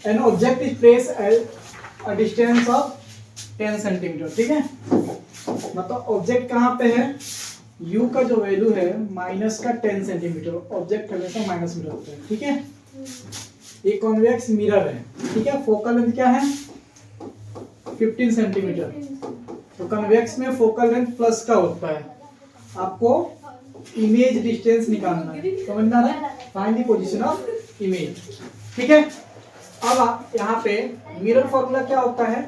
An object is place at a distance of 10 centimetre, ठीक है। मतलब ऑब्जेक्ट कहाँ पे है, u का जो वैल्यू है माइनस का 10 सेंटीमीटर, ऑब्जेक्ट हमेशा माइनस में रहता है, ठीक है। ये कॉन्वेक्स मिरर है, ठीक है। फोकल लेंथ क्या है 15 सेंटीमीटर, तो कन्वेक्स में फोकल लेंथ प्लस का होता है। आपको इमेज डिस्टेंस निकालना है, समझना है, find the position of image, ठीक है। अब आप यहाँ पे मिरर फॉर्मूला क्या होता है,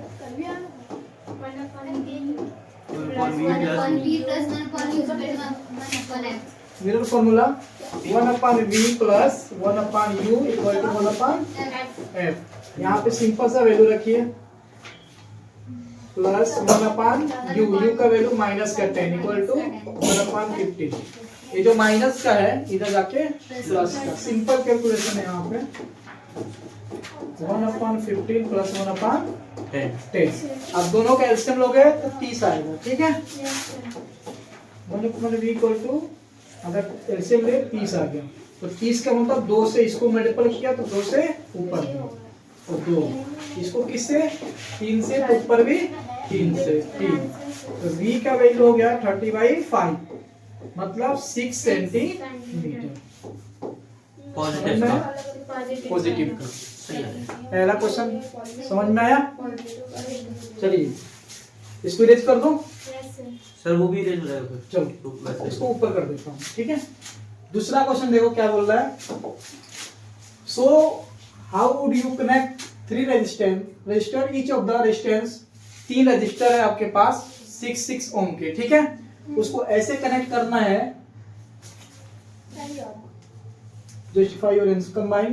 mirror formula 1/v plus 1/u equal to 1/f। यहाँ पे सिंपल सा वैल्यू रखिए, प्लस 1/u, u का वैल्यू माइनस का 10 इक्वल टू 1/15। ये जो माइनस का है इधर जाके प्लस का, सिंपल कैलकुलेशन है यहाँ पे 1/15 प्लस 1/10। अब दोनों का एलसीएम लोगे तो 30 आएगा, ठीक है। 1/v इक्वल टू, अगर एलसीएम ले 30 आ गया, तो 30 का मतलब 2 से इसको मल्टीपल किया तो 2 से ऊपर गया, तो 2, इसको किससे 3 से, तो ऊपर भी 3 से 3, तो v का वैल्यू हो गया 30/5, मतलब 6 सेंटीमीटर। पॉजिटिव का पहला क्वेश्चन समझ में आया। चलिए इसको इरेज कर दो सर, वो भी इरेज हो जाएगा। चलो इसको ऊपर कर देता हूँ, ठीक है। दूसरा क्वेश्चन देखो क्या बोल रहा है, so how would you connect 3 register each of the resistance, 3 register है आपके पास 6 ओम के, ठीक है। उसको ऐसे कनेक्ट करना है, जस्टिफाई योर आंसर कंबाइन।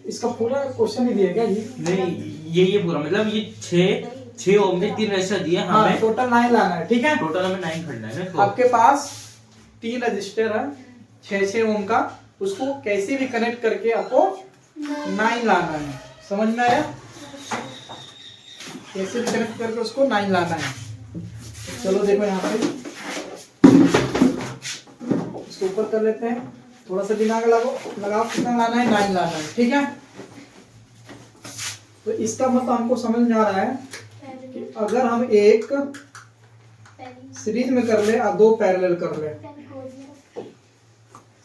इसका पूरा क्वेश्चन ही दिया जी? नहीं, ये पूरा मतलब ये 6 ओम के 3 रजिस्टर दिए हमें। हाँ, टोटल 9 लाना है, ठीक है। टोटल हमें 9 खरीदना है ना। आपके पास 3 रजिस्टर है 6 ओम का, उसको कैसे भी कनेक्ट करके आपको 9 लाना है, समझ में आया। कैसे भी कनेक्ट करके उसको 9 लाना है। चलो देखो यहाँ पे इसको ऊपर कर लेते हैं, थोड़ा सा दिमाग लगाओ कितना लाना है, 9 लाना है, ठीक है। तो इसका मतलब हमको समझ में आ रहा है कि अगर हम एक सीरीज में कर ले और 2 पैरेलल कर ले,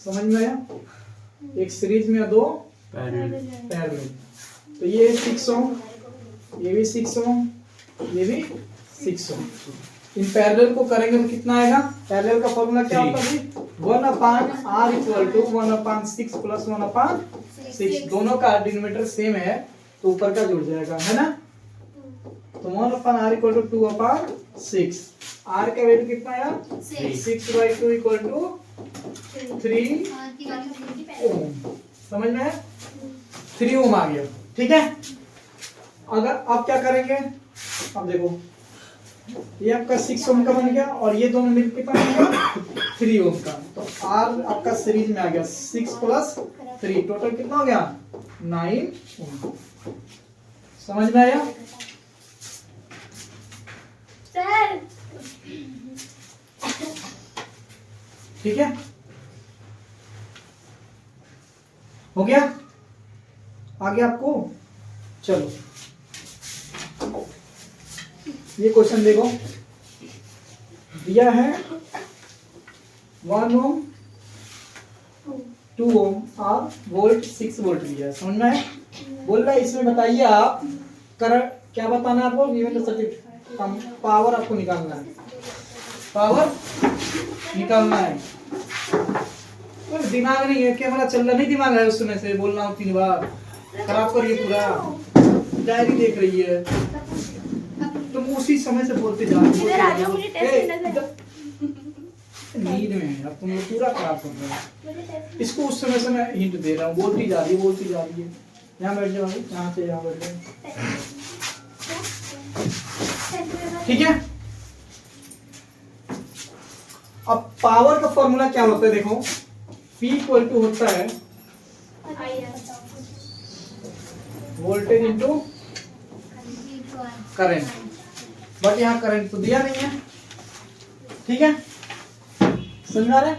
समझ में आया, एक सीरीज में 2 पैरेलल, तो ये 6 ओम, ये भी 6 ओम, ये भी 6 ओम। इन पैरेलल को करेंगे तो कितना आएगा, पैरेलल का फॉर्मूला क्या होता है, 1/r इक्वल टू 1/6 प्लस 1/6। दोनों का डिनोमिनेटर सेम है तो ऊपर का जुड़ जाएगा, है ना। तो 1/r इक्वल टू 2/6, r का वैल्यू कितना आया 6/2 इक्वल टू 3 ओम, समझ में है, 3 ओम आ गया, ठीक है। अगर आप क्या करेंगे, अब देखो ये आपका 6 ओम का बन गया और ये दोनों मिलकर कितना बन गया 3 ओम का, तो R आपका सीरीज में आ गया 6 प्लस 3, टोटल कितना हो गया 9 ओम। समझ में आया सर? ठीक है, हो गया आगे आपको। चलो ये क्वेश्चन देखो, दिया है 1 ओम 2 ओम और वोल्ट 6 वोल्ट दिया है, समझ में है। बोल रहा है इसमें बताइए आप करंट क्या बताना है आपको, गिवन सर्किट पावर आपको निकालना है, पावर निकालना है। तो दिमाग नहीं है, कैमरा चल रहा नहीं, दिमाग है उसमें से बोल रहा हूँ 3 बार, खराब करिए पूरा, डायरी देख रही है तुम, उसी समय से बोलते जा रहे हो, नींद में है, अब तुम लोग पूरा खराब कर रहे हो। इसको उस समय से मैं हिंट दे रहा हूँ, बोलती जा रही है। यहाँ बैठ जाओ, यहाँ से यहाँ बैठ जाओ, ठीक है। अब पावर का फॉर्मूला क्या होता है देखो, P इक्वल टू होता है वोल्टेज इंटू करंट, बट यहाँ करंट तो दिया नहीं है, ठीक है, समझ आ रहा है,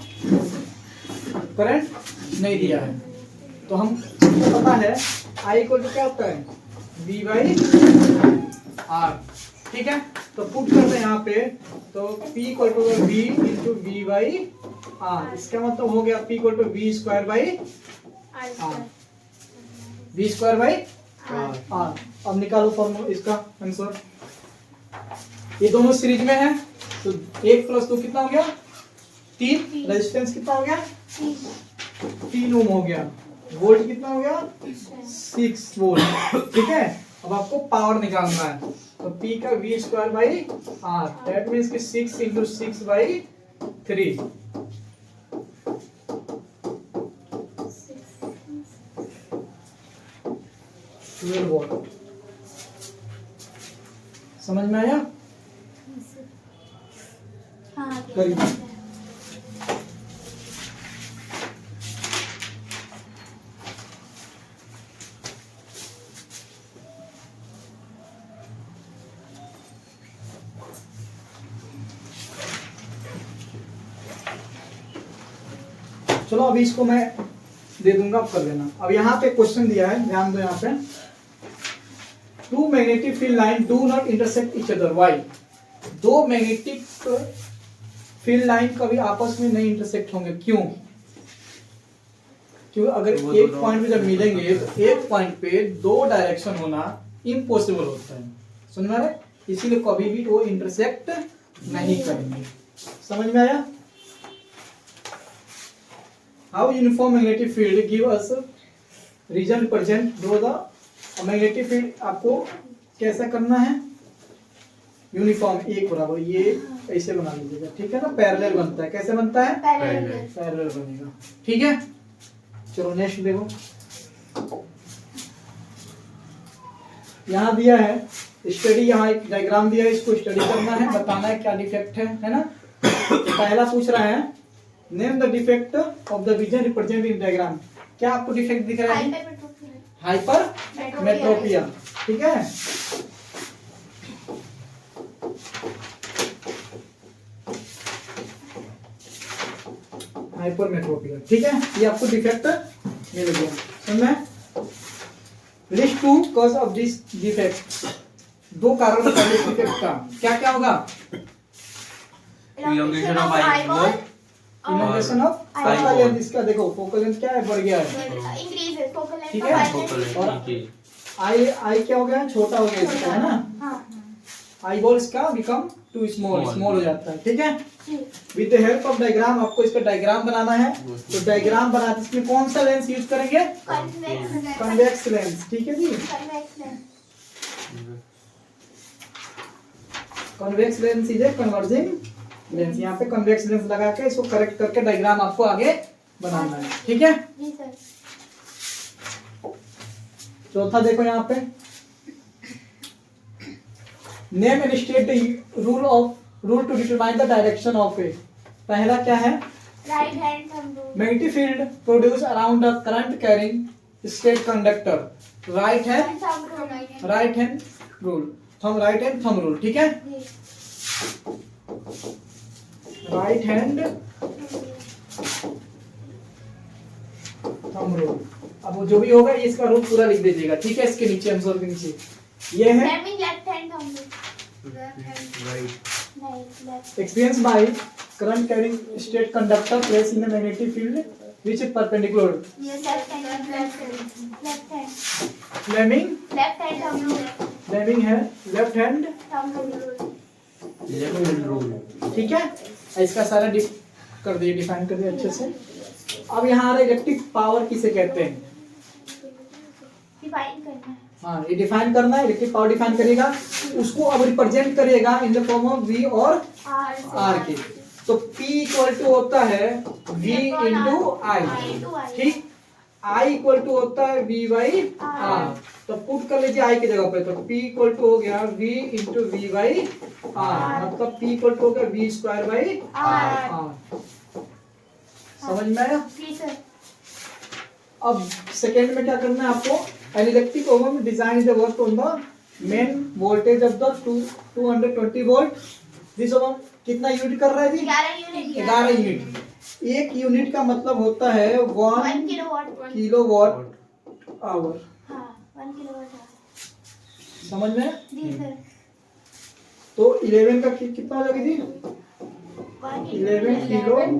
करंट नहीं दिया है, तो हमको पता है आई इक्वल टू क्या होता है वी बाई आर, ठीक है। तो पुट करते हैं यहाँ पे, तो P equal to V into V by R, इसका मतलब हो गया P equal to V square by R, V square by R. अब निकालो फॉर्मूला इसका आंसर, ये दोनों सीरीज में है तो 1 + 2 कितना हो गया 3, रेजिस्टेंस कितना हो गया 3 ओम हो गया, वोल्ट कितना हो गया 6 वोल्ट, ठीक है। अब आपको पावर निकालना है, तो P का V square by R, that means कि 6 इंटू 6 बाई 3, वोल्ट। समझ में आया? हाँ, करिए। चलो अभी इसको मैं दे दूंगा, आप कर लेना। अब यहाँ पे क्वेश्चन दिया है, ध्यान दो यहाँ पे, two magnetic field line do not intersect each other, why? दो मैग्नेटिक फील्ड लाइन कभी आपस में नहीं इंटरसेक्ट होंगे, क्यों? क्योंकि अगर एक पॉइंट पे जब मिलेंगे तो एक पॉइंट पे दो डायरेक्शन होना इम्पॉसिबल होता है, समझ में आ रहा है? इसीलिए कभी भी वो इंटरसेक्ट नहीं करेंगे। समझ में आया? How uniform magnetic field give us reason represent दो द मैग्नेटिक फील्ड, आपको कैसा करना है? यूनिफॉर्म, एक बराबर, ये ऐसे बना लीजिएगा, ठीक है ना? पैरेलल बनता है, कैसे बनता है? पैरेलल बनेगा, ठीक है। चलो नेक्स्ट देखो, यहाँ दिया है स्टडी, यहाँ एक डायग्राम दिया है, इसको स्टडी करना है, बताना है क्या डिफेक्ट है ना? तो पहला पूछ रहा है name the defect of the reason represent in diagram. क्या आपको डिफेक्ट दिख रहा है? हाइपर मेट्रोपिया, ठीक है। हाइपर मेट्रोपिया, ठीक है, ये आपको डिफेक्ट मिल गया, समझ में? List 2 cause of this defect, दो कारण बताइए इस डिफेक्ट का, क्या क्या होगा? Elongation of eyeball, innovation of focal length, इसका देखो फोकल लेंथ क्या है, बढ़ गया है, ठीक है। और आई क्या हो गया, छोटा हो गया इसका, है ना? आई बॉल इसका बिकम टू स्मॉल हो जाता है, ठीक है। With the help of diagram, आपको इसका डायग्राम बनाना है, तो डायग्राम बनाते इसमें कौन सा लेंस यूज करेंगे? कन्वेक्स लेंस, ठीक है जी। Convex lens is a converging lens, यहाँ पे कन्वेक्स लेंस लगा के इसको करेक्ट करके डायग्राम आपको आगे बनाना है, ठीक है। चौथा देखो यहाँ पे, name and state the rule to determine the direction of a. पहला क्या है? Right hand thumb rule. Magnetic field produce around the current carrying state conductor, right hand rule, right hand thumb rule, ठीक है। Right hand thumb rule, अब वो जो भी होगा ये इसका रूल पूरा लिख दीजिएगा, ठीक है। इसके नीचे आंसर के नीचे ये है left hand thumb rule, experience by current carrying state conductor placed in a magnetic field which is perpendicular. Left hand Fleming thumb rule, Fleming है लेफ्ट हैंड, लेफ्ट रूल, ठीक है। इसका सारा कर दिए, डिफाइन कर दिए अच्छे से। अब यहाँ इलेक्ट्रिक पावर किसे कहते हैं? डिफाइन करना है। हाँ, ये डिफाइन करना है, इलेक्ट्रिक पावर डिफाइन करेगा, उसको अब रिप्रेजेंट करेगा in the form of V और R के। तो P इक्वल टू होता है V इंटू I, ठीक। I इक्वल टू होता है V बाई R, तो पुट कर लीजिए I की जगह पे, तो P इक्वल टू हो गया V into V by R, मतलब P इक्वल टू हो गया V स्क्वायर बाई R। समझ में आया? अब सेकेंड में क्या करना है आपको? An electric ohm design is the work on the main voltage of the 220 volt. This ohm कितना यूनिट कर रहा है जी? 11 यूनिट। 11 यूनिट। एक यूनिट का मतलब होता है 1 1 किलोवाट। Kilowatt hour. हाँ 1 किलोवाट आवर। समझ में? जी सर। तो 11 का कितना हो जाएगी जी? 11 किलोवाट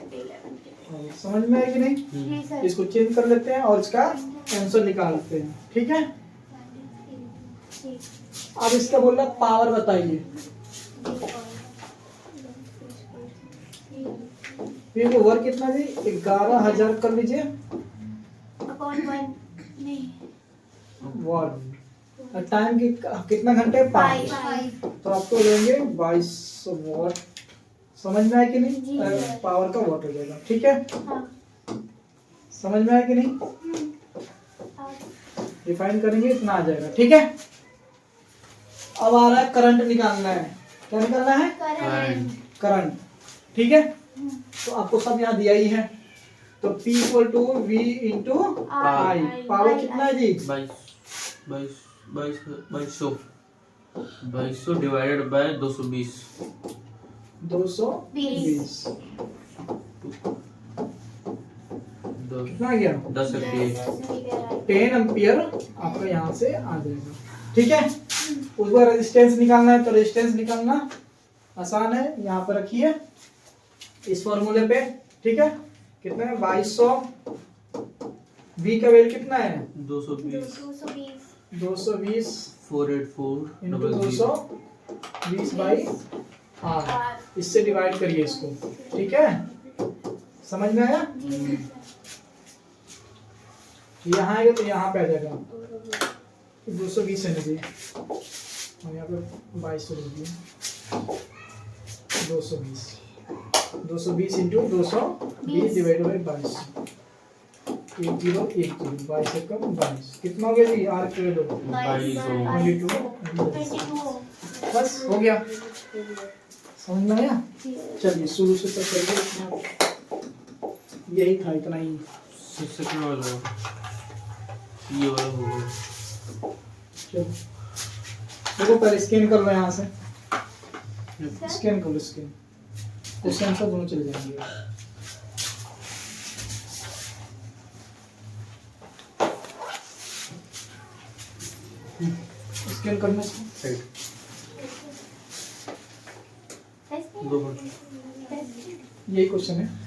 11 किलो। समझ में है कि नहीं? जी सर। इसको चेंज कर लेते हैं और इसका आंसर निकालते हैं। ठीक है, जी। अब इसका बोल रहा पावर बताइए। फिर वो वर्क कितना जी? 11,000 कर लीजिए अपॉन 1 नहीं वाट। टाइम की कितना घंटे? 5। 5। तो आपको लेंगे 2200 वाट। समझ में आया कि नहीं? जी सर। पावर का वाट हो जाएगा। ठीक है, हाँ। समझ में आया कि नहीं? डिफाइन करेंगे इतना आ जाएगा। ठीक है, अब आ रहा है करंट निकालना है। क्या निकालना है? करंट। करंट। ठीक है, तो आपको सब यहाँ दिया ही है। तो P equal to V into I. Power कितना है जी? 2200 डिवाइडेड बाय 220। 220 कितना आ गया? 10 एम्पीयर। 10 एम्पियर आपका यहाँ से आ जाएगा। ठीक है, उसको रेजिस्टेंस निकालना है। तो रेजिस्टेंस निकालना आसान है, यहाँ पर रखिए इस फॉर्मूले पे। ठीक है, कितना है? 2200। V का वैल्यू कितना है? 220 220 484 इंटू 00। 220 by R. इससे डिवाइड करिए इसको। ठीक है, समझ में आया? यहाँ आएगा तो यहाँ पे आ जाएगा 220 है लीजिए और यहाँ पे 2200 लीजिए। 220 इंटू 220 डिवाइड बाई 22। 1080 22 से कम 22 कितना हो गया जी? आर के दो 22। बस हो गया। समझ में आया? चलिए शुरू से तक करिए। यही था, इतना ही। सेकंड वाला ये वाला हो गया। चलो देखो, पहले स्कैन कर लो यहाँ से। स्कैन कर लो, स्कैन। क्वेश्चन आंसर दोनों चले जाएंगे। स्कैन करने से दो मिनट। यही क्वेश्चन है।